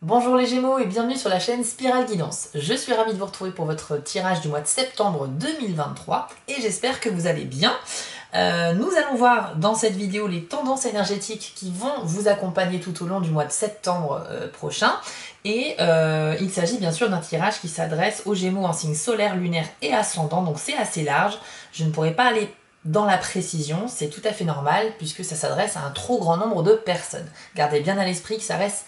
Bonjour les Gémeaux et bienvenue sur la chaîne Spirale Guidance. Je suis ravie de vous retrouver pour votre tirage du mois de septembre 2023 et j'espère que vous allez bien. Nous allons voir dans cette vidéo les tendances énergétiques qui vont vous accompagner tout au long du mois de septembre prochain. Et il s'agit bien sûr d'un tirage qui s'adresse aux Gémeaux en signe solaire, lunaire et ascendant, donc c'est assez large. Je ne pourrai pas aller dans la précision, c'est tout à fait normal puisque ça s'adresse à un trop grand nombre de personnes. Gardez bien à l'esprit que ça reste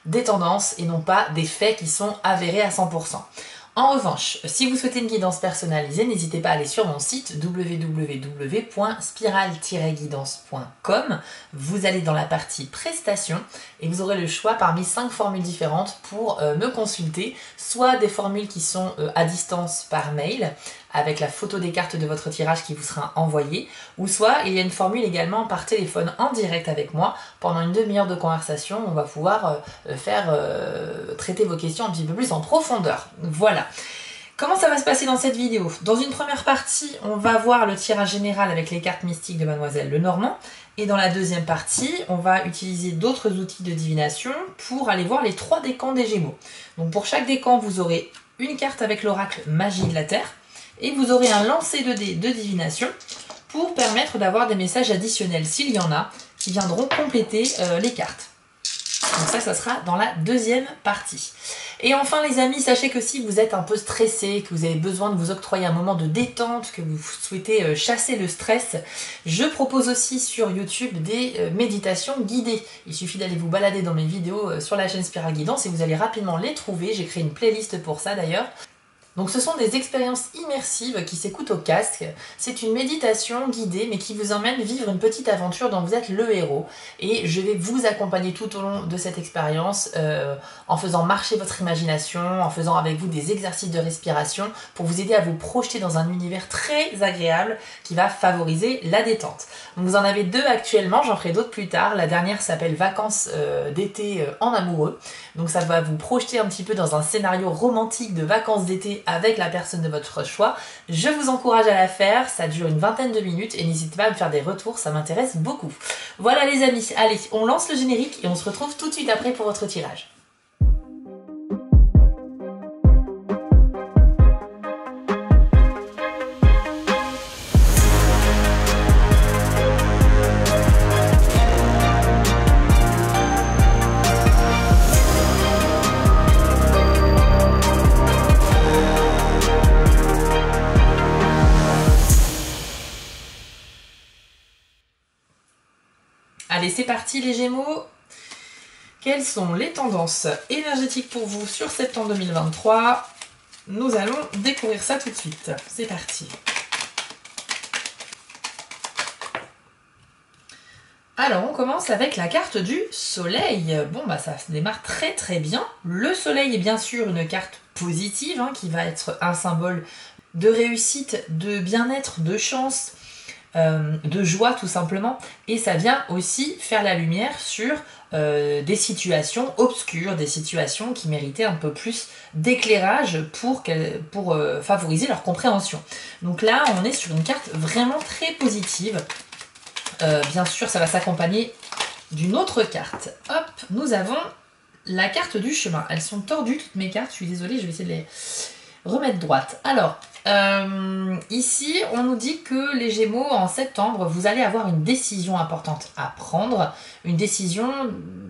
des tendances et non pas des faits qui sont avérés à 100%. En revanche, si vous souhaitez une guidance personnalisée, n'hésitez pas à aller sur mon site www.spiral-guidance.com. Vous allez dans la partie prestations et vous aurez le choix parmi 5 formules différentes pour me consulter, soit des formules qui sont à distance par mail, avec la photo des cartes de votre tirage qui vous sera envoyée, ou soit il y a une formule également par téléphone en direct avec moi. Pendant une demi-heure de conversation, on va pouvoir traiter vos questions un petit peu plus en profondeur. Voilà. Comment ça va se passer dans cette vidéo? Dans une première partie, on va voir le tirage général avec les cartes mystiques de Mademoiselle Lenormand. Et dans la deuxième partie, on va utiliser d'autres outils de divination pour aller voir les 3 décans des Gémeaux. Donc pour chaque décan, vous aurez une carte avec l'oracle Magie de la Terre. Et vous aurez un lancer de dés de divination pour permettre d'avoir des messages additionnels s'il y en a qui viendront compléter les cartes. Donc ça sera dans la deuxième partie. Et enfin les amis, sachez que si vous êtes un peu stressé, que vous avez besoin de vous octroyer un moment de détente, que vous souhaitez chasser le stress, je propose aussi sur YouTube des méditations guidées. Il suffit d'aller vous balader dans mes vidéos sur la chaîne Spirale Guidance et vous allez rapidement les trouver. J'ai créé une playlist pour ça d'ailleurs. Donc ce sont des expériences immersives qui s'écoutent au casque. C'est une méditation guidée mais qui vous emmène vivre une petite aventure dont vous êtes le héros. Et je vais vous accompagner tout au long de cette expérience en faisant marcher votre imagination, en faisant avec vous des exercices de respiration pour vous aider à vous projeter dans un univers très agréable qui va favoriser la détente. Donc vous en avez 2 actuellement, j'en ferai d'autres plus tard. La dernière s'appelle Vacances d'été en amoureux. Donc ça va vous projeter un petit peu dans un scénario romantique de vacances d'été avec la personne de votre choix. Je vous encourage à la faire, ça dure une vingtaine de minutes et n'hésitez pas à me faire des retours, ça m'intéresse beaucoup. Voilà les amis, allez, on lance le générique et on se retrouve tout de suite après pour votre tirage. Allez, c'est parti les Gémeaux. Quelles sont les tendances énergétiques pour vous sur septembre 2023? Nous allons découvrir ça tout de suite. C'est parti. Alors, on commence avec la carte du soleil. Bon, bah ça démarre très très bien. Le soleil est bien sûr une carte positive, qui va être un symbole de réussite, de bien-être, de chance, de joie tout simplement, et ça vient aussi faire la lumière sur des situations obscures, des situations qui méritaient un peu plus d'éclairage pour favoriser leur compréhension. Donc là on est sur une carte vraiment très positive. Bien sûr ça va s'accompagner d'une autre carte. Hop, nous avons la carte du chemin. Elles sont tordues toutes mes cartes, je suis désolée, je vais essayer de les remettre droites. Alors ici, on nous dit que les Gémeaux, en septembre, vous allez avoir une décision importante à prendre. Une décision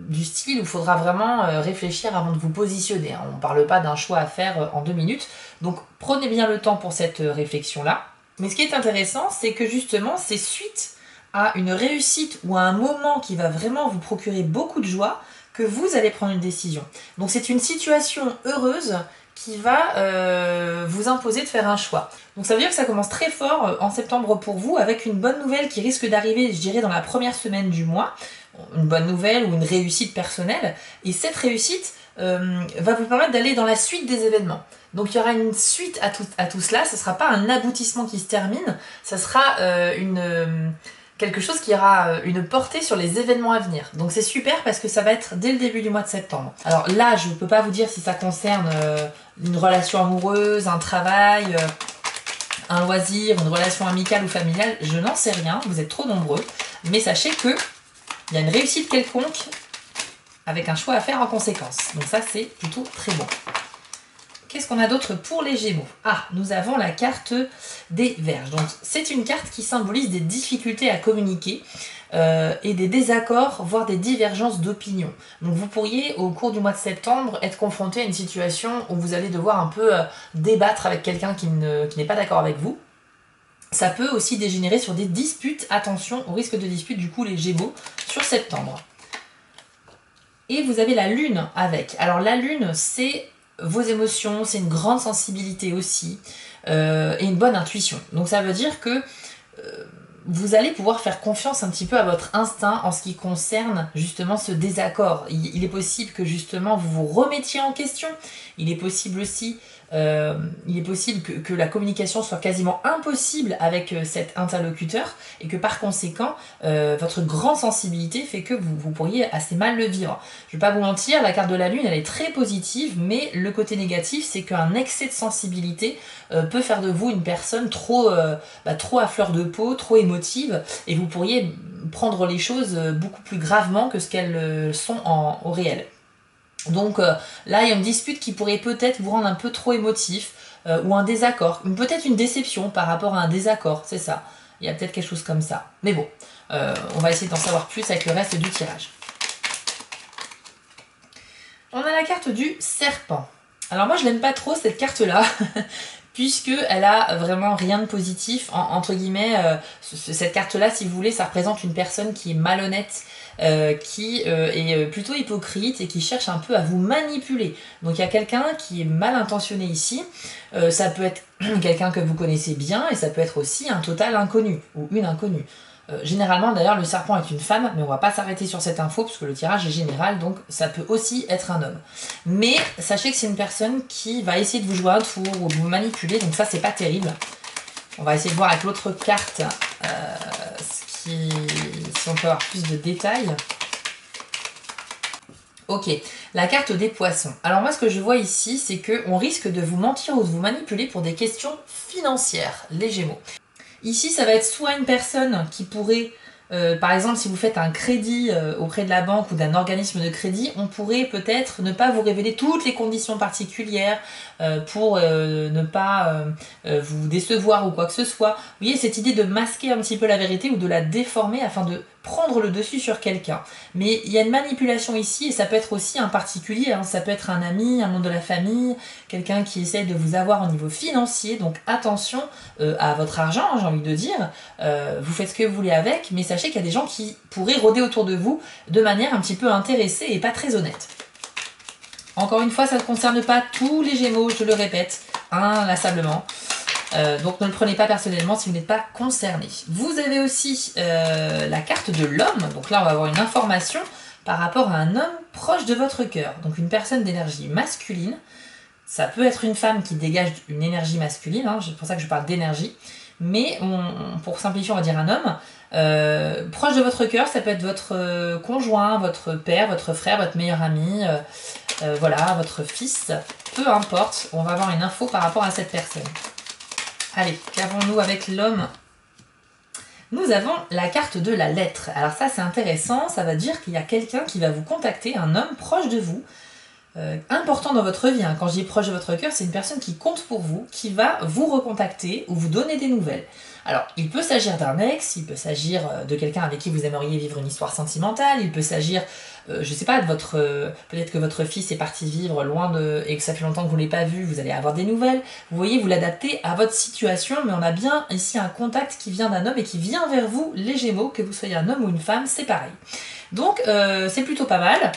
du style où il faudra vraiment réfléchir avant de vous positionner. On ne parle pas d'un choix à faire en 2 minutes. Donc, prenez bien le temps pour cette réflexion-là. Mais ce qui est intéressant, c'est que justement, c'est suite à une réussite ou à un moment qui va vraiment vous procurer beaucoup de joie que vous allez prendre une décision. Donc, c'est une situation heureuse qui va vous imposer de faire un choix. Donc ça veut dire que ça commence très fort en septembre pour vous, avec une bonne nouvelle qui risque d'arriver, je dirais, dans la première semaine du mois. Une bonne nouvelle ou une réussite personnelle. Et cette réussite va vous permettre d'aller dans la suite des événements. Donc il y aura une suite à tout cela, ce ne sera pas un aboutissement qui se termine, ça sera quelque chose qui aura une portée sur les événements à venir. Donc c'est super parce que ça va être dès le début du mois de septembre. Alors là, je ne peux pas vous dire si ça concerne une relation amoureuse, un travail, un loisir, une relation amicale ou familiale, je n'en sais rien, vous êtes trop nombreux. Mais sachez que il y a une réussite quelconque avec un choix à faire en conséquence. Donc ça, c'est plutôt très bon. Qu'est-ce qu'on a d'autre pour les Gémeaux? Ah, nous avons la carte des Vierges. Donc c'est une carte qui symbolise des difficultés à communiquer et des désaccords, voire des divergences d'opinion. Donc vous pourriez, au cours du mois de septembre, être confronté à une situation où vous allez devoir un peu débattre avec quelqu'un qui n'est pas d'accord avec vous. Ça peut aussi dégénérer sur des disputes. Attention au risque de dispute, du coup, les Gémeaux, sur septembre. Et vous avez la Lune avec. Alors la Lune, c'est vos émotions, c'est une grande sensibilité aussi, et une bonne intuition. Donc ça veut dire que vous allez pouvoir faire confiance un petit peu à votre instinct en ce qui concerne justement ce désaccord. Il est possible que justement vous vous remettiez en question. Il est possible aussi que la communication soit quasiment impossible avec cet interlocuteur et que par conséquent, votre grande sensibilité fait que vous pourriez assez mal le vivre. Je ne vais pas vous mentir, la carte de la Lune, elle est très positive, mais le côté négatif, c'est qu'un excès de sensibilité peut faire de vous une personne trop à fleur de peau, trop émotive, et vous pourriez prendre les choses beaucoup plus gravement que ce qu'elles sont au réel. Donc là, il y a une dispute qui pourrait peut-être vous rendre un peu trop émotif, ou un désaccord, peut-être une déception par rapport à un désaccord, c'est ça. Il y a peut-être quelque chose comme ça. Mais bon, on va essayer d'en savoir plus avec le reste du tirage. On a la carte du serpent. Alors moi, je n'aime pas trop cette carte-là, puisqu'elle a vraiment rien de positif, entre guillemets. Cette carte-là, si vous voulez, ça représente une personne qui est malhonnête, qui est plutôt hypocrite et qui cherche un peu à vous manipuler. Donc il y a quelqu'un qui est mal intentionné ici. Ça peut être quelqu'un que vous connaissez bien et ça peut être aussi un total inconnu ou une inconnue. Généralement d'ailleurs le serpent est une femme, mais on va pas s'arrêter sur cette info parce que le tirage est général, donc ça peut aussi être un homme. Mais sachez que c'est une personne qui va essayer de vous jouer un tour ou de vous manipuler, donc ça c'est pas terrible. On va essayer de voir avec l'autre carte si on peut avoir plus de détails. Ok, la carte des poissons. Alors moi ce que je vois ici, c'est qu'on risque de vous mentir ou de vous manipuler pour des questions financières, les Gémeaux. Ici, ça va être soit une personne qui pourrait, par exemple, si vous faites un crédit auprès de la banque ou d'un organisme de crédit, on pourrait peut-être ne pas vous révéler toutes les conditions particulières pour ne pas vous décevoir ou quoi que ce soit. Vous voyez, cette idée de masquer un petit peu la vérité ou de la déformer afin de prendre le dessus sur quelqu'un. Mais il y a une manipulation ici et ça peut être aussi un particulier, hein. Ça peut être un ami, un membre de la famille, quelqu'un qui essaye de vous avoir au niveau financier. Donc attention à votre argent, j'ai envie de dire. Vous faites ce que vous voulez avec, mais sachez qu'il y a des gens qui pourraient rôder autour de vous de manière un petit peu intéressée et pas très honnête. Encore une fois, ça ne concerne pas tous les Gémeaux, je le répète, inlassablement. Donc ne le prenez pas personnellement si vous n'êtes pas concerné. Vous avez aussi la carte de l'homme. Donc là, on va avoir une information par rapport à un homme proche de votre cœur. Donc une personne d'énergie masculine. Ça peut être une femme qui dégage une énergie masculine, hein, c'est pour ça que je parle d'énergie. Mais pour simplifier, on va dire un homme. Proche de votre cœur, ça peut être votre conjoint, votre père, votre frère, votre meilleur ami, voilà, votre fils. Peu importe, on va avoir une info par rapport à cette personne. Allez, qu'avons-nous avec l'homme? Nous avons la carte de la lettre. Alors ça, c'est intéressant, ça va dire qu'il y a quelqu'un qui va vous contacter, un homme proche de vous, important dans votre vie. Hein. Quand je dis proche de votre cœur, c'est une personne qui compte pour vous, qui va vous recontacter ou vous donner des nouvelles. Alors, il peut s'agir d'un ex, il peut s'agir de quelqu'un avec qui vous aimeriez vivre une histoire sentimentale, il peut s'agir, je sais pas, de peut-être que votre fils est parti vivre loin et que ça fait longtemps que vous ne l'avez pas vu, vous allez avoir des nouvelles. Vous voyez, vous l'adaptez à votre situation, mais on a bien ici un contact qui vient d'un homme et qui vient vers vous, les Gémeaux, que vous soyez un homme ou une femme, c'est pareil. Donc c'est plutôt pas mal.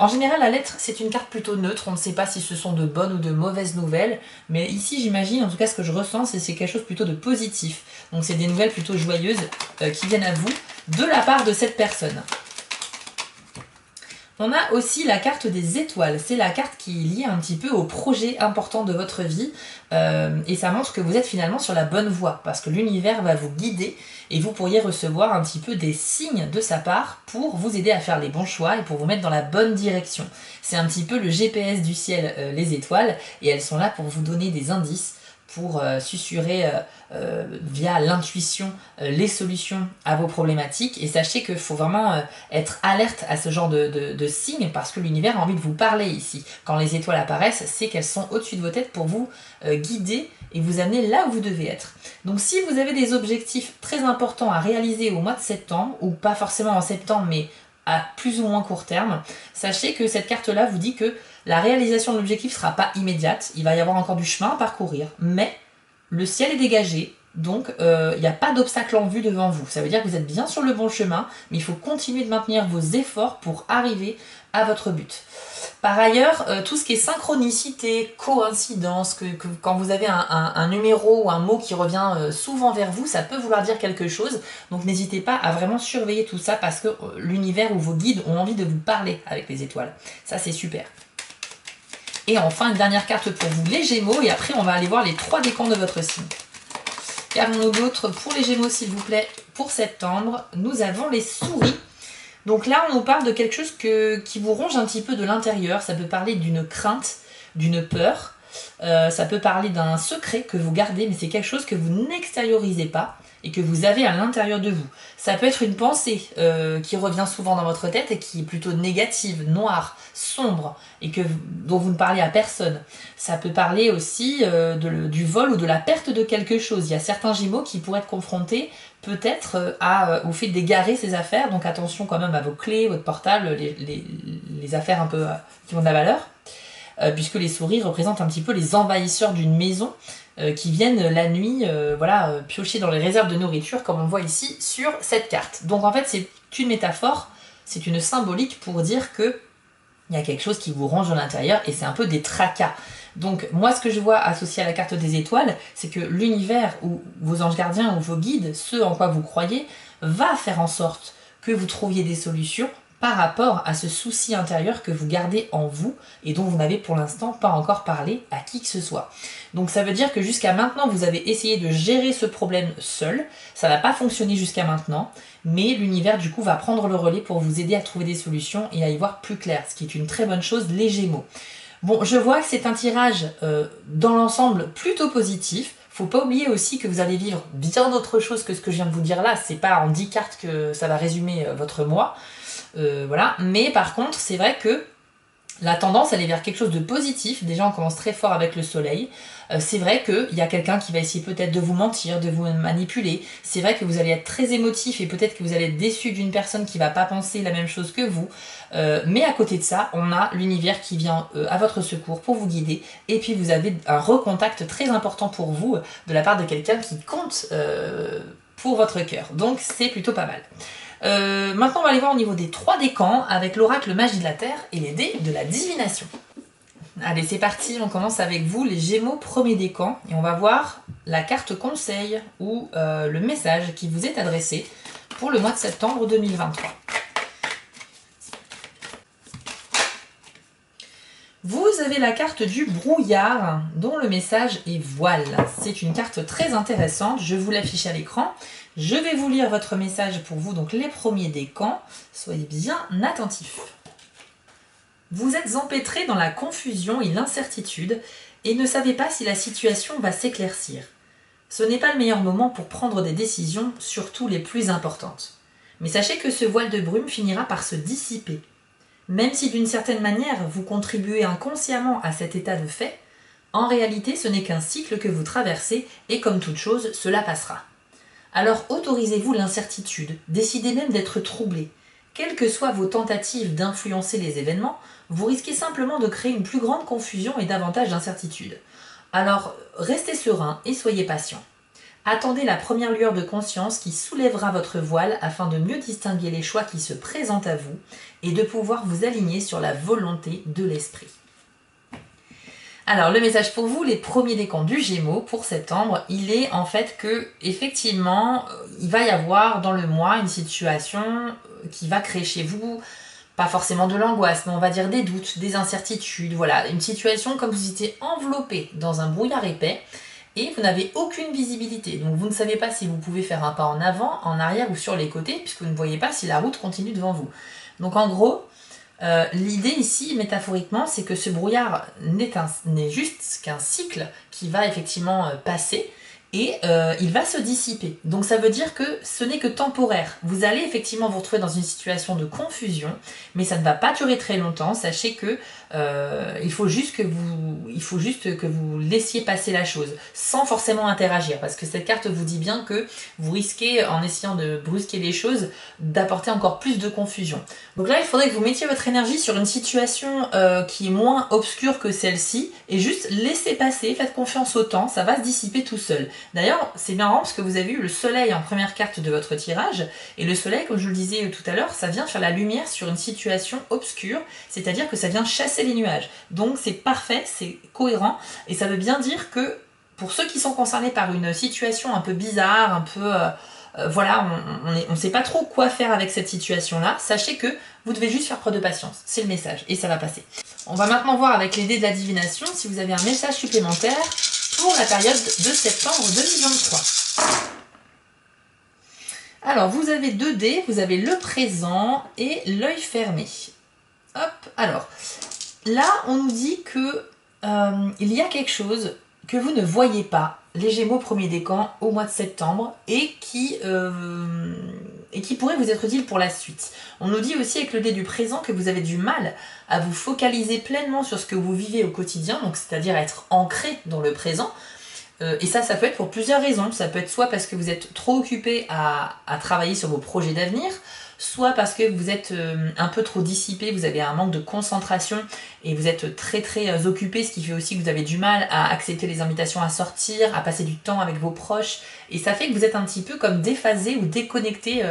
En général, la lettre, c'est une carte plutôt neutre. On ne sait pas si ce sont de bonnes ou de mauvaises nouvelles. Mais ici, j'imagine, en tout cas, ce que je ressens, c'est quelque chose plutôt de positif. Donc c'est des nouvelles plutôt joyeuses qui viennent à vous de la part de cette personne. On a aussi la carte des étoiles. C'est la carte qui est liée un petit peu au projet important de votre vie. Et ça montre que vous êtes finalement sur la bonne voie. Parce que l'univers va vous guider et vous pourriez recevoir un petit peu des signes de sa part pour vous aider à faire les bons choix et pour vous mettre dans la bonne direction. C'est un petit peu le GPS du ciel, les étoiles. Et elles sont là pour vous donner des indices pour susurrer via l'intuition les solutions à vos problématiques. Et sachez qu'il faut vraiment être alerte à ce genre de signes parce que l'univers a envie de vous parler ici. Quand les étoiles apparaissent, c'est qu'elles sont au-dessus de vos têtes pour vous guider et vous amener là où vous devez être. Donc si vous avez des objectifs très importants à réaliser au mois de septembre, ou pas forcément en septembre, mais à plus ou moins court terme, sachez que cette carte-là vous dit que la réalisation de l'objectif ne sera pas immédiate, il va y avoir encore du chemin à parcourir, mais le ciel est dégagé, donc il n'y a pas d'obstacle en vue devant vous. Ça veut dire que vous êtes bien sur le bon chemin, mais il faut continuer de maintenir vos efforts pour arriver à votre but. Par ailleurs, tout ce qui est synchronicité, coïncidence, quand vous avez un numéro ou un mot qui revient souvent vers vous, ça peut vouloir dire quelque chose. Donc n'hésitez pas à vraiment surveiller tout ça parce que l'univers ou vos guides ont envie de vous parler avec les étoiles. Ça, c'est super. Et enfin, une dernière carte pour vous, les Gémeaux. Et après, on va aller voir les 3 décans de votre signe. Qu'avons-nous d'autre pour les Gémeaux, s'il vous plaît? Pour septembre, nous avons les souris. Donc là, on nous parle de quelque chose qui vous ronge un petit peu de l'intérieur. Ça peut parler d'une crainte, d'une peur. Ça peut parler d'un secret que vous gardez, mais c'est quelque chose que vous n'extériorisez pas et que vous avez à l'intérieur de vous. Ça peut être une pensée qui revient souvent dans votre tête et qui est plutôt négative, noire, sombre, et dont vous ne parlez à personne. Ça peut parler aussi du vol ou de la perte de quelque chose. Il y a certains Gémeaux qui pourraient être confrontés peut-être au fait d'égarer ses affaires, donc attention quand même à vos clés, votre portable, les affaires un peu qui ont de la valeur, puisque les souris représentent un petit peu les envahisseurs d'une maison qui viennent la nuit piocher dans les réserves de nourriture comme on voit ici sur cette carte. Donc en fait c'est une métaphore, c'est une symbolique pour dire que il y a quelque chose qui vous ronge à l'intérieur et c'est un peu des tracas. Donc moi ce que je vois associé à la carte des étoiles, c'est que l'univers ou vos anges gardiens ou vos guides, ceux en quoi vous croyez, va faire en sorte que vous trouviez des solutions par rapport à ce souci intérieur que vous gardez en vous et dont vous n'avez pour l'instant pas encore parlé à qui que ce soit. Donc ça veut dire que jusqu'à maintenant vous avez essayé de gérer ce problème seul, ça n'a pas fonctionné jusqu'à maintenant, mais l'univers du coup va prendre le relais pour vous aider à trouver des solutions et à y voir plus clair, ce qui est une très bonne chose, les Gémeaux. Bon, je vois que c'est un tirage dans l'ensemble plutôt positif. Faut pas oublier aussi que vous allez vivre bien d'autres choses que ce que je viens de vous dire là. C'est pas en 10 cartes que ça va résumer votre mois. Voilà. Mais par contre, c'est vrai que la tendance, elle est vers quelque chose de positif. Déjà, on commence très fort avec le soleil. C'est vrai qu'il y a quelqu'un qui va essayer peut-être de vous mentir, de vous manipuler. C'est vrai que vous allez être très émotif et peut-être que vous allez être déçu d'une personne qui va pas penser la même chose que vous. Mais à côté de ça, on a l'univers qui vient à votre secours pour vous guider. Et puis vous avez un recontact très important pour vous de la part de quelqu'un qui compte pour votre cœur. Donc c'est plutôt pas mal. Maintenant on va aller voir au niveau des 3 décans avec l'oracle magie de la terre et les dés de la divination. Allez c'est parti, on commence avec vous les Gémeaux premier décan et on va voir la carte conseil ou le message qui vous est adressé pour le mois de septembre 2023. Vous avez la carte du brouillard dont le message est voile. C'est une carte très intéressante, je vous l'affiche à l'écran. Je vais vous lire votre message pour vous, donc les premiers décans. Soyez bien attentifs. Vous êtes empêtré dans la confusion et l'incertitude et ne savez pas si la situation va s'éclaircir. Ce n'est pas le meilleur moment pour prendre des décisions, surtout les plus importantes. Mais sachez que ce voile de brume finira par se dissiper. Même si d'une certaine manière vous contribuez inconsciemment à cet état de fait, en réalité ce n'est qu'un cycle que vous traversez et comme toute chose, cela passera. Alors autorisez-vous l'incertitude, décidez même d'être troublé. Quelles que soient vos tentatives d'influencer les événements, vous risquez simplement de créer une plus grande confusion et davantage d'incertitude. Alors restez serein et soyez patient. Attendez la première lueur de conscience qui soulèvera votre voile afin de mieux distinguer les choix qui se présentent à vous et de pouvoir vous aligner sur la volonté de l'esprit. Alors le message pour vous, les premiers décans du Gémeaux pour septembre, il est en fait que effectivement il va y avoir dans le mois une situation qui va créer chez vous, pas forcément de l'angoisse, mais on va dire des doutes, des incertitudes, voilà, une situation comme vous étiez enveloppé dans un brouillard épais et vous n'avez aucune visibilité, donc vous ne savez pas si vous pouvez faire un pas en avant, en arrière ou sur les côtés puisque vous ne voyez pas si la route continue devant vous. Donc en gros, L'idée ici, métaphoriquement, c'est que ce brouillard n'est juste qu'un cycle qui va effectivement passer et il va se dissiper. Donc ça veut dire que ce n'est que temporaire. Vous allez effectivement vous retrouver dans une situation de confusion, mais ça ne va pas durer très longtemps. Sachez que il faut juste que vous laissiez passer la chose, sans forcément interagir, parce que cette carte vous dit bien que vous risquez, en essayant de brusquer les choses, d'apporter encore plus de confusion. Donc là, il faudrait que vous mettiez votre énergie sur une situation qui est moins obscure que celle-ci, et juste laissez passer, faites confiance au temps, ça va se dissiper tout seul. D'ailleurs, c'est bien marrant parce que vous avez eu le soleil en première carte de votre tirage, et le soleil, comme je vous le disais tout à l'heure, ça vient faire la lumière sur une situation obscure, c'est-à-dire que ça vient chasser les nuages. Donc c'est parfait, c'est cohérent, et ça veut bien dire que pour ceux qui sont concernés par une situation un peu bizarre, un peu... voilà, on ne sait pas trop quoi faire avec cette situation-là, sachez que vous devez juste faire preuve de patience, c'est le message, et ça va passer. On va maintenant voir avec les dés de la divination si vous avez un message supplémentaire pour la période de septembre 2023. Alors, vous avez 2 dés, vous avez le présent et l'œil fermé. Hop, alors, là, on nous dit que il y a quelque chose que vous ne voyez pas, les Gémeaux premier décan, au mois de septembre, et qui pourrait vous être utile pour la suite. On nous dit aussi avec le dé du présent que vous avez du mal à vous focaliser pleinement sur ce que vous vivez au quotidien, donc c'est-à-dire être ancré dans le présent. Et ça peut être pour plusieurs raisons. Ça peut être soit parce que vous êtes trop occupé à travailler sur vos projets d'avenir, soit parce que vous êtes un peu trop dissipé, vous avez un manque de concentration et vous êtes très occupé, ce qui fait aussi que vous avez du mal à accepter les invitations à sortir, à passer du temps avec vos proches, et ça fait que vous êtes un petit peu comme déphasé ou déconnecté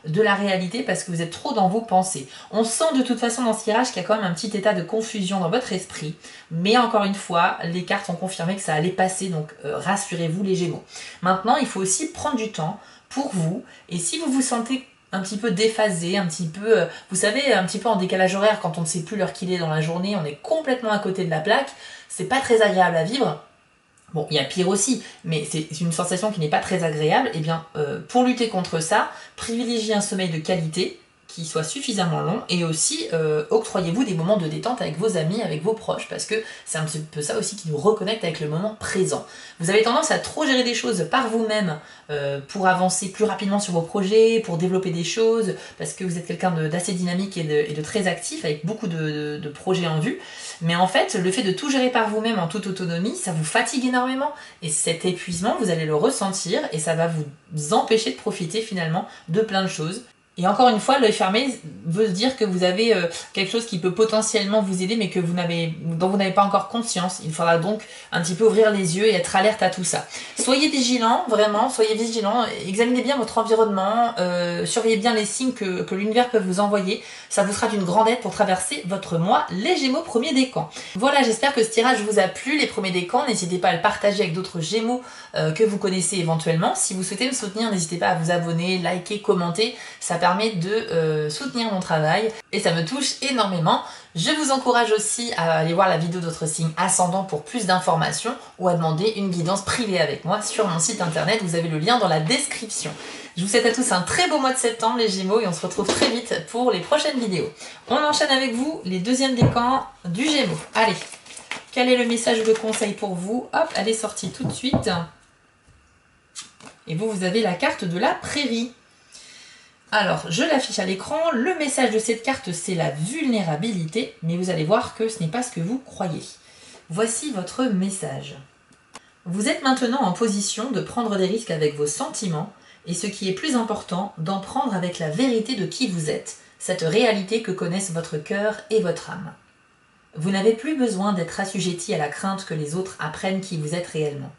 de la réalité parce que vous êtes trop dans vos pensées. On sent de toute façon dans ce tirage qu'il y a quand même un petit état de confusion dans votre esprit, mais encore une fois, les cartes ont confirmé que ça allait passer, donc rassurez-vous les Gémeaux. Maintenant, il faut aussi prendre du temps pour vous, et si vous vous sentez un petit peu déphasé, un petit peu, vous savez, un petit peu en décalage horaire quand on ne sait plus l'heure qu'il est dans la journée, on est complètement à côté de la plaque, c'est pas très agréable à vivre. Bon, il y a pire aussi, mais c'est une sensation qui n'est pas très agréable. Et bien, pour lutter contre ça, privilégiez un sommeil de qualité, qui soit suffisamment long, et aussi octroyez-vous des moments de détente avec vos amis, avec vos proches, parce que c'est un petit peu ça aussi qui nous reconnecte avec le moment présent. Vous avez tendance à trop gérer des choses par vous-même pour avancer plus rapidement sur vos projets, pour développer des choses, parce que vous êtes quelqu'un d'assez dynamique et de très actif, avec beaucoup de projets en vue. Mais en fait, le fait de tout gérer par vous-même en toute autonomie, ça vous fatigue énormément, et cet épuisement, vous allez le ressentir, et ça va vous empêcher de profiter finalement de plein de choses. Et encore une fois, l'œil fermé veut dire que vous avez quelque chose qui peut potentiellement vous aider, mais que dont vous n'avez pas encore conscience. Il faudra donc un petit peu ouvrir les yeux et être alerte à tout ça. Soyez vigilants, vraiment, soyez vigilants. Examinez bien votre environnement, surveillez bien les signes que l'univers peut vous envoyer. Ça vous sera d'une grande aide pour traverser votre mois, les Gémeaux premier décan. Voilà, j'espère que ce tirage vous a plu, les premiers décans. N'hésitez pas à le partager avec d'autres Gémeaux que vous connaissez éventuellement. Si vous souhaitez me soutenir, n'hésitez pas à vous abonner, liker, commenter. Ça permet de soutenir mon travail et ça me touche énormément. Je vous encourage aussi à aller voir la vidéo d'autres signes ascendants pour plus d'informations ou à demander une guidance privée avec moi sur mon site internet. Vous avez le lien dans la description. Je vous souhaite à tous un très beau mois de septembre les Gémeaux et on se retrouve très vite pour les prochaines vidéos. On enchaîne avec vous les deuxièmes décans du Gémeaux. Allez, quel est le message ou le conseil pour vous? Hop, elle est sortie tout de suite. Et vous avez la carte de la prairie. Alors, je l'affiche à l'écran. Le message de cette carte, c'est la vulnérabilité, mais vous allez voir que ce n'est pas ce que vous croyez. Voici votre message. Vous êtes maintenant en position de prendre des risques avec vos sentiments, et ce qui est plus important, d'en prendre avec la vérité de qui vous êtes, cette réalité que connaissent votre cœur et votre âme. Vous n'avez plus besoin d'être assujetti à la crainte que les autres apprennent qui vous êtes réellement.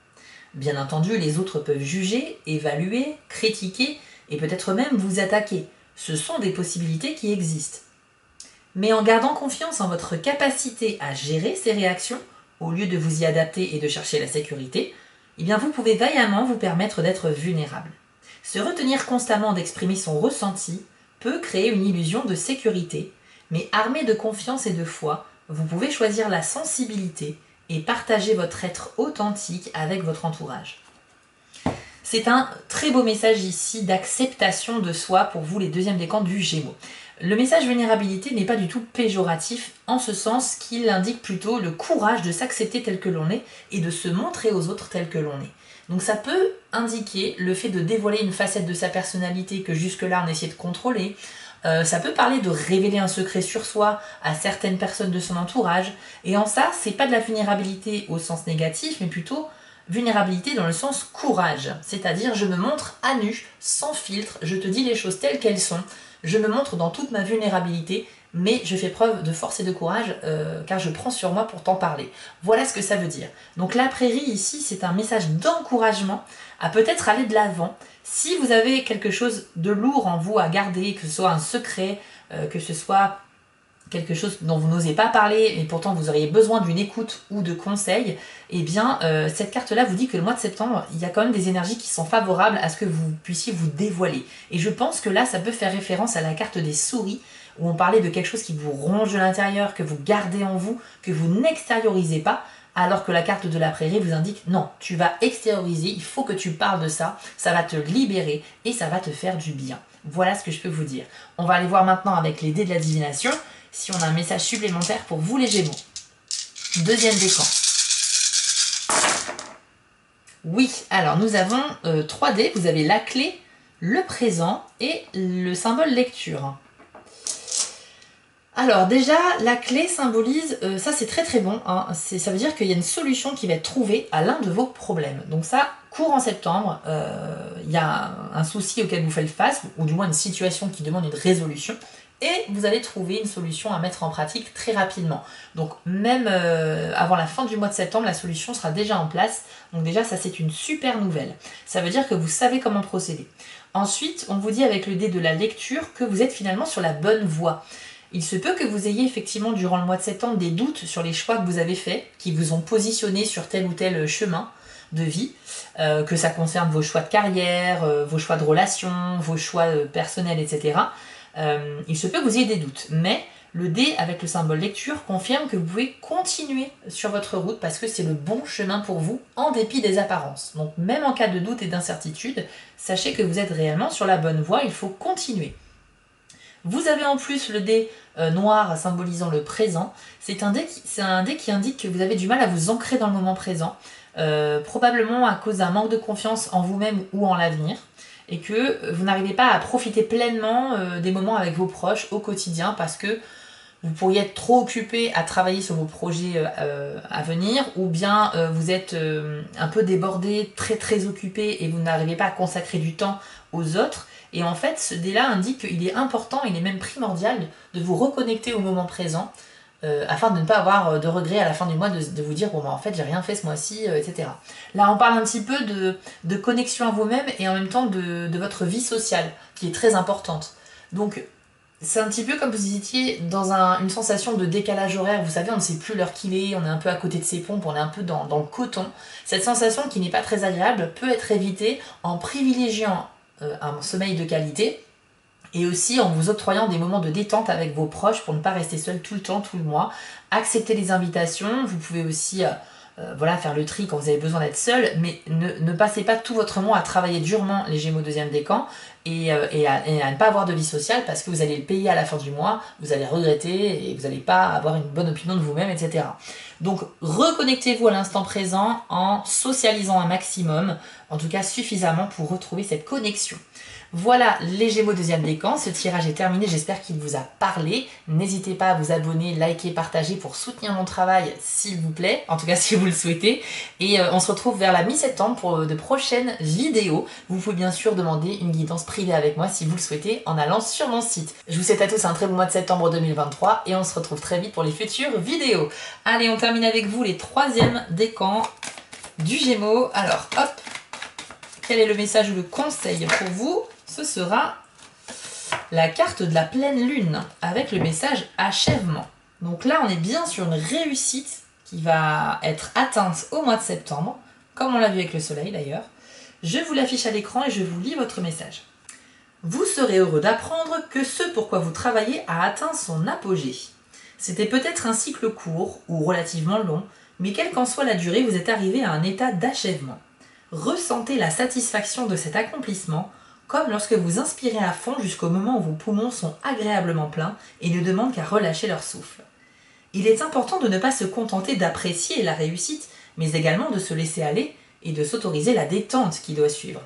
Bien entendu, les autres peuvent juger, évaluer, critiquer, et peut-être même vous attaquer. Ce sont des possibilités qui existent. Mais en gardant confiance en votre capacité à gérer ces réactions, au lieu de vous y adapter et de chercher la sécurité, eh bien vous pouvez vaillamment vous permettre d'être vulnérable. Se retenir constamment d'exprimer son ressenti peut créer une illusion de sécurité, mais armé de confiance et de foi, vous pouvez choisir la sensibilité et partager votre être authentique avec votre entourage. C'est un très beau message ici d'acceptation de soi pour vous les deuxièmes décans du Gémeaux. Le message vulnérabilité n'est pas du tout péjoratif en ce sens qu'il indique plutôt le courage de s'accepter tel que l'on est et de se montrer aux autres tel que l'on est. Donc ça peut indiquer le fait de dévoiler une facette de sa personnalité que jusque-là on essayait de contrôler. Ça peut parler de révéler un secret sur soi à certaines personnes de son entourage. Et en ça, c'est pas de la vulnérabilité au sens négatif, mais plutôt vulnérabilité dans le sens courage. C'est-à-dire je me montre à nu, sans filtre, je te dis les choses telles qu'elles sont. Je me montre dans toute ma vulnérabilité, mais je fais preuve de force et de courage car je prends sur moi pour t'en parler. Voilà ce que ça veut dire. Donc la prairie ici, c'est un message d'encouragement à peut-être aller de l'avant. Si vous avez quelque chose de lourd en vous à garder, que ce soit un secret, que ce soit quelque chose dont vous n'osez pas parler, mais pourtant vous auriez besoin d'une écoute ou de conseils, eh bien cette carte-là vous dit que le mois de septembre, il y a quand même des énergies qui sont favorables à ce que vous puissiez vous dévoiler. Et je pense que là, ça peut faire référence à la carte des souris, où on parlait de quelque chose qui vous ronge de l'intérieur, que vous gardez en vous, que vous n'extériorisez pas, alors que la carte de la prairie vous indique non, tu vas extérioriser, il faut que tu parles de ça, ça va te libérer et ça va te faire du bien. Voilà ce que je peux vous dire. On va aller voir maintenant avec les dés de la divination si on a un message supplémentaire pour vous les Gémeaux. Deuxième décan. Oui, alors nous avons 3 dés, vous avez la clé, le présent et le symbole lecture. Alors déjà, la clé symbolise, ça c'est très très bon, hein, ça veut dire qu'il y a une solution qui va être trouvée à l'un de vos problèmes. Donc ça, courant septembre, il y a un souci auquel vous faites face, ou du moins une situation qui demande une résolution, et vous allez trouver une solution à mettre en pratique très rapidement. Donc même avant la fin du mois de septembre, la solution sera déjà en place. Donc déjà, ça c'est une super nouvelle. Ça veut dire que vous savez comment procéder. Ensuite, on vous dit avec le dé de la lecture que vous êtes finalement sur la bonne voie. Il se peut que vous ayez effectivement durant le mois de septembre des doutes sur les choix que vous avez faits, qui vous ont positionné sur tel ou tel chemin de vie, que ça concerne vos choix de carrière, vos choix de relations, vos choix personnels, etc. Il se peut que vous ayez des doutes, mais le dé avec le symbole lecture confirme que vous pouvez continuer sur votre route parce que c'est le bon chemin pour vous en dépit des apparences. Donc même en cas de doute et d'incertitude, sachez que vous êtes réellement sur la bonne voie, il faut continuer. Vous avez en plus le dé noir symbolisant le présent. C'est un dé qui indique que vous avez du mal à vous ancrer dans le moment présent, probablement à cause d'un manque de confiance en vous-même ou en l'avenir, et que vous n'arrivez pas à profiter pleinement des moments avec vos proches au quotidien parce que vous pourriez être trop occupé à travailler sur vos projets à venir, ou bien vous êtes un peu débordé, très très occupé et vous n'arrivez pas à consacrer du temps aux autres. Et en fait, ce dé-là indique qu'il est important, il est même primordial de vous reconnecter au moment présent afin de ne pas avoir de regrets à la fin du mois de vous dire bon bah en fait j'ai rien fait ce mois-ci, etc. Là on parle un petit peu de connexion à vous-même et en même temps de votre vie sociale qui est très importante. Donc c'est un petit peu comme vous étiez dans une sensation de décalage horaire, vous savez on ne sait plus l'heure qu'il est, on est un peu à côté de ses pompes, on est un peu dans le coton. Cette sensation qui n'est pas très agréable peut être évitée en privilégiant un sommeil de qualité et aussi en vous octroyant des moments de détente avec vos proches pour ne pas rester seul tout le temps, tout le mois. Acceptez les invitations, vous pouvez aussi voilà, faire le tri quand vous avez besoin d'être seul, mais ne passez pas tout votre mois à travailler durement les Gémeaux deuxième décan et à ne pas avoir de vie sociale parce que vous allez le payer à la fin du mois, vous allez regretter et vous n'allez pas avoir une bonne opinion de vous-même, etc. Donc reconnectez-vous à l'instant présent en socialisant un maximum, en tout cas suffisamment pour retrouver cette connexion. Voilà les Gémeaux deuxième décan, ce tirage est terminé, j'espère qu'il vous a parlé. N'hésitez pas à vous abonner, liker, partager pour soutenir mon travail s'il vous plaît, en tout cas si vous le souhaitez. Et on se retrouve vers la mi-septembre pour de prochaines vidéos. Vous pouvez bien sûr demander une guidance privée avec moi si vous le souhaitez en allant sur mon site. Je vous souhaite à tous un très bon mois de septembre 2023 et on se retrouve très vite pour les futures vidéos. Allez, on termine avec vous les troisièmes décans du Gémeaux. Alors hop, quel est le message ou le conseil pour vous? Ce sera la carte de la pleine lune avec le message achèvement. Donc là, on est bien sur une réussite qui va être atteinte au mois de septembre, comme on l'a vu avec le soleil d'ailleurs. Je vous l'affiche à l'écran et je vous lis votre message. Vous serez heureux d'apprendre que ce pourquoi vous travaillez a atteint son apogée. C'était peut-être un cycle court ou relativement long, mais quelle qu'en soit la durée, vous êtes arrivé à un état d'achèvement. Ressentez la satisfaction de cet accomplissement, comme lorsque vous inspirez à fond jusqu'au moment où vos poumons sont agréablement pleins et ne demandent qu'à relâcher leur souffle. Il est important de ne pas se contenter d'apprécier la réussite, mais également de se laisser aller et de s'autoriser la détente qui doit suivre.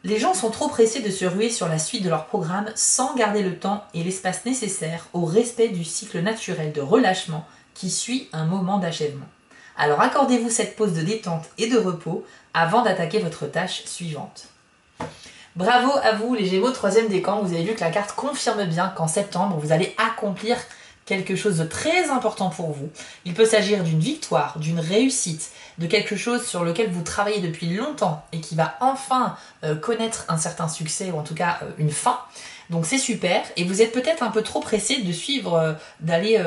Les gens sont trop pressés de se ruer sur la suite de leur programme sans garder le temps et l'espace nécessaires au respect du cycle naturel de relâchement qui suit un moment d'achèvement. Alors accordez-vous cette pause de détente et de repos avant d'attaquer votre tâche suivante. Bravo à vous les Gémeaux 3e décan, vous avez vu que la carte confirme bien qu'en septembre, vous allez accomplir quelque chose de très important pour vous. Il peut s'agir d'une victoire, d'une réussite, de quelque chose sur lequel vous travaillez depuis longtemps et qui va enfin connaître un certain succès ou en tout cas une fin. Donc c'est super et vous êtes peut-être un peu trop pressé de suivre, d'aller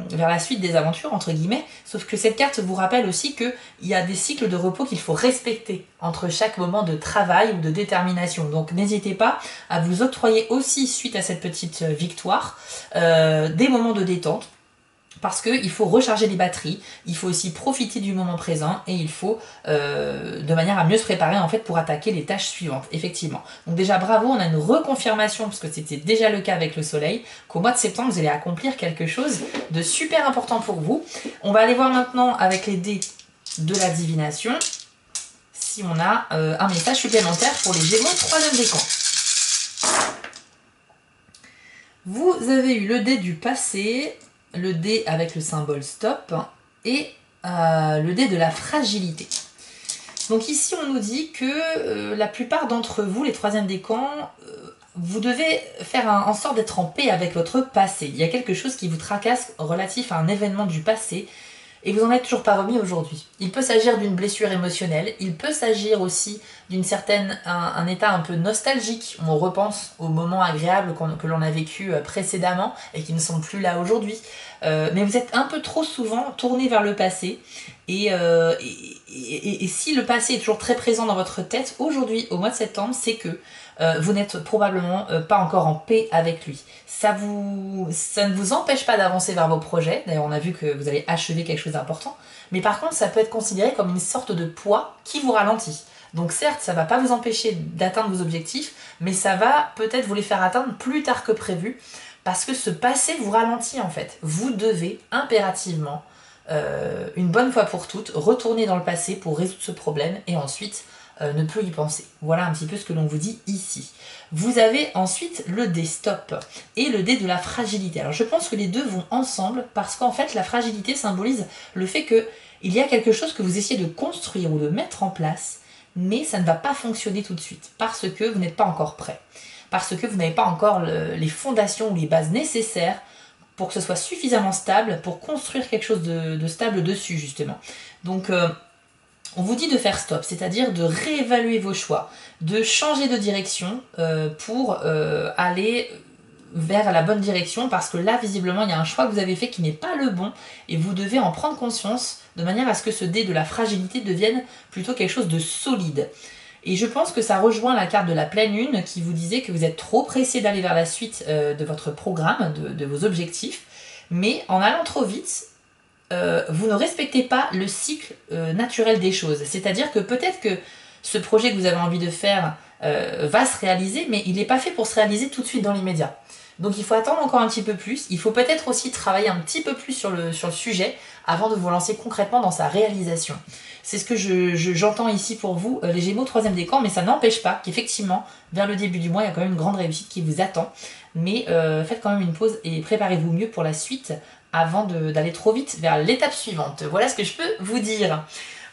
vers la suite des aventures entre guillemets, sauf que cette carte vous rappelle aussi qu'il y a des cycles de repos qu'il faut respecter entre chaque moment de travail ou de détermination. Donc n'hésitez pas à vous octroyer aussi suite à cette petite victoire des moments de détente. Parce qu'il faut recharger les batteries, il faut aussi profiter du moment présent et il faut, de manière à mieux se préparer en fait pour attaquer les tâches suivantes, effectivement. Donc déjà bravo, on a une reconfirmation, parce que c'était déjà le cas avec le soleil, qu'au mois de septembre vous allez accomplir quelque chose de super important pour vous. On va aller voir maintenant avec les dés de la divination, si on a un message supplémentaire pour les Gémeaux 3e décan. Vous avez eu le dé du passé, le dé avec le symbole stop et le dé de la fragilité. Donc ici on nous dit que la plupart d'entre vous, les 3e décans, vous devez faire en sorte d'être en paix avec votre passé. Il y a quelque chose qui vous tracasse relatif à un événement du passé et vous n'en êtes toujours pas remis aujourd'hui. Il peut s'agir d'une blessure émotionnelle, il peut s'agir aussi un état un peu nostalgique, où on repense aux moments agréables que l'on a vécu précédemment et qui ne sont plus là aujourd'hui. Mais vous êtes un peu trop souvent tourné vers le passé et si le passé est toujours très présent dans votre tête, aujourd'hui, au mois de septembre, c'est que vous n'êtes probablement pas encore en paix avec lui. Ça ne vous empêche pas d'avancer vers vos projets, d'ailleurs on a vu que vous allez achever quelque chose d'important, mais par contre ça peut être considéré comme une sorte de poids qui vous ralentit. Donc certes, ça ne va pas vous empêcher d'atteindre vos objectifs, mais ça va peut-être vous les faire atteindre plus tard que prévu, parce que ce passé vous ralentit en fait. Vous devez impérativement, une bonne fois pour toutes, retourner dans le passé pour résoudre ce problème et ensuite ne plus y penser. Voilà un petit peu ce que l'on vous dit ici. Vous avez ensuite le dé stop et le dé de la fragilité. Alors je pense que les deux vont ensemble parce qu'en fait la fragilité symbolise le fait qu'il y a quelque chose que vous essayez de construire ou de mettre en place, mais ça ne va pas fonctionner tout de suite parce que vous n'êtes pas encore prêt. Parce que vous n'avez pas encore les fondations ou les bases nécessaires pour que ce soit suffisamment stable pour construire quelque chose de stable dessus justement. Donc on vous dit de faire stop, c'est-à-dire de réévaluer vos choix, de changer de direction pour aller vers la bonne direction, parce que là, visiblement, il y a un choix que vous avez fait qui n'est pas le bon, et vous devez en prendre conscience, de manière à ce que ce dé de la fragilité devienne plutôt quelque chose de solide. Et je pense que ça rejoint la carte de la pleine lune, qui vous disait que vous êtes trop pressé d'aller vers la suite de votre programme, de vos objectifs, mais en allant trop vite, vous ne respectez pas le cycle naturel des choses. C'est-à-dire que peut-être que ce projet que vous avez envie de faire va se réaliser, mais il n'est pas fait pour se réaliser tout de suite dans l'immédiat. Donc il faut attendre encore un petit peu plus. Il faut peut-être aussi travailler un petit peu plus sur le sujet avant de vous lancer concrètement dans sa réalisation. C'est ce que j'entends ici pour vous, les Gémeaux 3e décan, mais ça n'empêche pas qu'effectivement, vers le début du mois, il y a quand même une grande réussite qui vous attend. Mais faites quand même une pause et préparez-vous mieux pour la suite avant d'aller trop vite vers l'étape suivante. Voilà ce que je peux vous dire.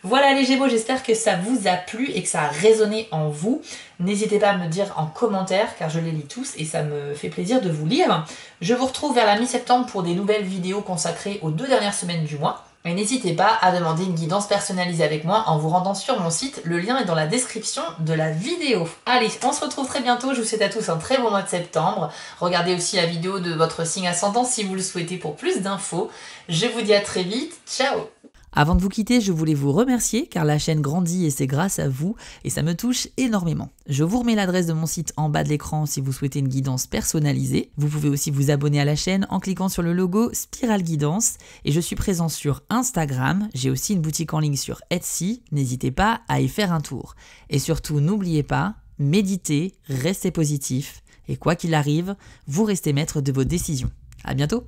Voilà les Gémeaux, j'espère que ça vous a plu et que ça a résonné en vous. N'hésitez pas à me dire en commentaire, car je les lis tous et ça me fait plaisir de vous lire. Je vous retrouve vers la mi-septembre pour des nouvelles vidéos consacrées aux 2 dernières semaines du mois. Et n'hésitez pas à demander une guidance personnalisée avec moi en vous rendant sur mon site. Le lien est dans la description de la vidéo. Allez, on se retrouve très bientôt. Je vous souhaite à tous un très bon mois de septembre. Regardez aussi la vidéo de votre signe ascendant si vous le souhaitez pour plus d'infos. Je vous dis à très vite. Ciao! Avant de vous quitter, je voulais vous remercier car la chaîne grandit et c'est grâce à vous et ça me touche énormément. Je vous remets l'adresse de mon site en bas de l'écran si vous souhaitez une guidance personnalisée. Vous pouvez aussi vous abonner à la chaîne en cliquant sur le logo Spiral Guidance et je suis présent sur Instagram. J'ai aussi une boutique en ligne sur Etsy. N'hésitez pas à y faire un tour. Et surtout, n'oubliez pas, méditez, restez positif et quoi qu'il arrive, vous restez maître de vos décisions. À bientôt!